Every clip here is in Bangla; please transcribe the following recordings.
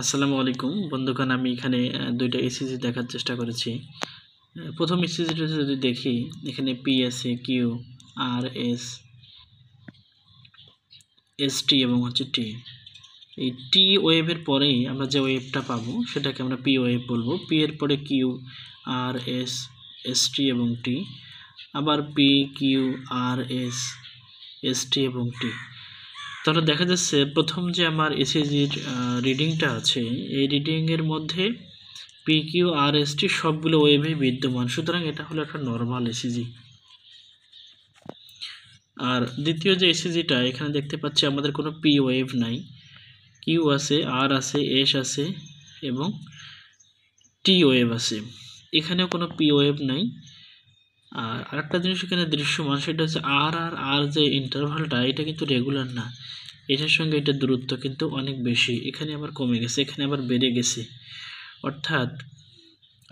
আসসালামু আলাইকুম বন্ধুগণ, আমি এখানে দুইটা ইসিজি দেখার চেষ্টা করেছি। প্রথম ইসিজিটা যদি দেখি, এখানে পি আছে, কিউ, আর, এস, এস টি এবং হচ্ছে টি। এই টি ওয়েভের পরেই আমরা যে ওয়েভটা পাবো সেটাকে আমরা পি ওয়েভ বলবো। পি এর পরে কিউ, আর, এস, এস টি এবং টি, আবার পি, কিউ, আর, এস, এস টি এবং টি। তাহলে দেখা যাচ্ছে প্রথম যে আমার ইসিজির রিডিংটা আছে, এই রিডিংয়ের মধ্যে পি, কিউ, আর, এস টি সবগুলো ওয়েভে বিদ্যমান, সুতরাং এটা হলো একটা নর্মাল ইসিজি। আর দ্বিতীয় যে ইসিজিটা, এখানে দেখতে পাচ্ছি আমাদের কোনো পি ওয়েভ নাই, কিউ আছে, আর আছে, এস আছে এবং টি ওয়েভ আছে। এখানেও কোনো পি ওয়েভ নাই। আর আরেকটা জিনিস এখানে দৃশ্যমান, সেটা হচ্ছে আর যে ইন্টারভালটা, এটা কিন্তু রেগুলার না, এটার সঙ্গে এটার দূরত্ব কিন্তু অনেক বেশি। এখানে আবার কমে গেছে, এখানে আবার বেড়ে গেছে। অর্থাৎ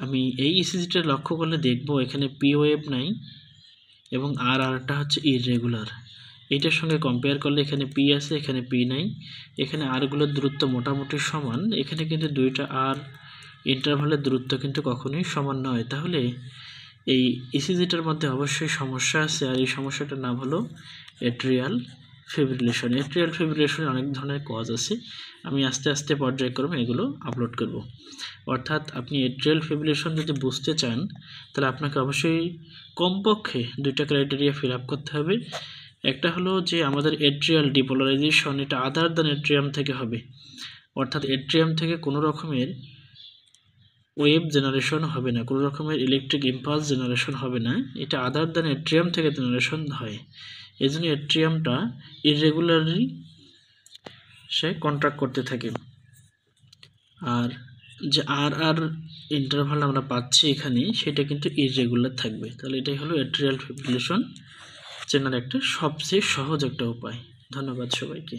আমি এই ইসিজিটা লক্ষ্য করলে দেখব এখানে পি ওয়েভ নাই এবং আরটা হচ্ছে ইররেগুলার। এইটার সঙ্গে কম্পেয়ার করলে এখানে পি আছে, এখানে পি নাই। এখানে আরগুলোর দূরত্ব মোটামুটি সমান, এখানে কিন্তু দুইটা আর ইন্টারভালের দূরত্ব কিন্তু কখনোই সমান নয়। তাহলে এই ইসিজিটার মধ্যে অবশ্যই সমস্যা আছে, আর এই সমস্যাটার নাম হলো এট্রিয়াল ফিব্রিলেশন। এট্রিয়াল ফিব্রিলেশনের অনেক ধরনের কজ আছে, আমি আস্তে আস্তে পর্যায়ক্রমে এগুলো আপলোড করব। অর্থাৎ আপনি এট্রিয়াল ফিব্রিলেশন যদি বুঝতে চান, তাহলে আপনাকে অবশ্যই কমপক্ষে দুইটা ক্রাইটেরিয়া ফিল আপ করতে হবে। একটা হলো যে আমাদের এট্রিয়াল ডিপোলারাইজেশন এটা আদার দ্যান এট্রিয়াম থেকে হবে, অর্থাৎ এট্রিয়াম থেকে কোনো রকমের ওয়েভ জেনারেশন হবে না, কোনো রকমের ইলেকট্রিক ইম্পালস জেনারেশন হবে না, এটা আদার দ্যান এট্রিয়াম থেকে জেনারেশন হয়। এই জন্য এট্রিয়ামটা ইররেগুলারলি সে কন্ট্রাক্ট করতে থাকে। আর যে আর ইন্টারভাল আমরা পাচ্ছি এখানে, সেটা কিন্তু ইররেগুলার থাকবে। তাহলে এটাই হলো এট্রিয়াল ফিব্রিলেশন চেনার একটা সবচেয়ে সহজ একটা উপায়। ধন্যবাদ সবাইকে।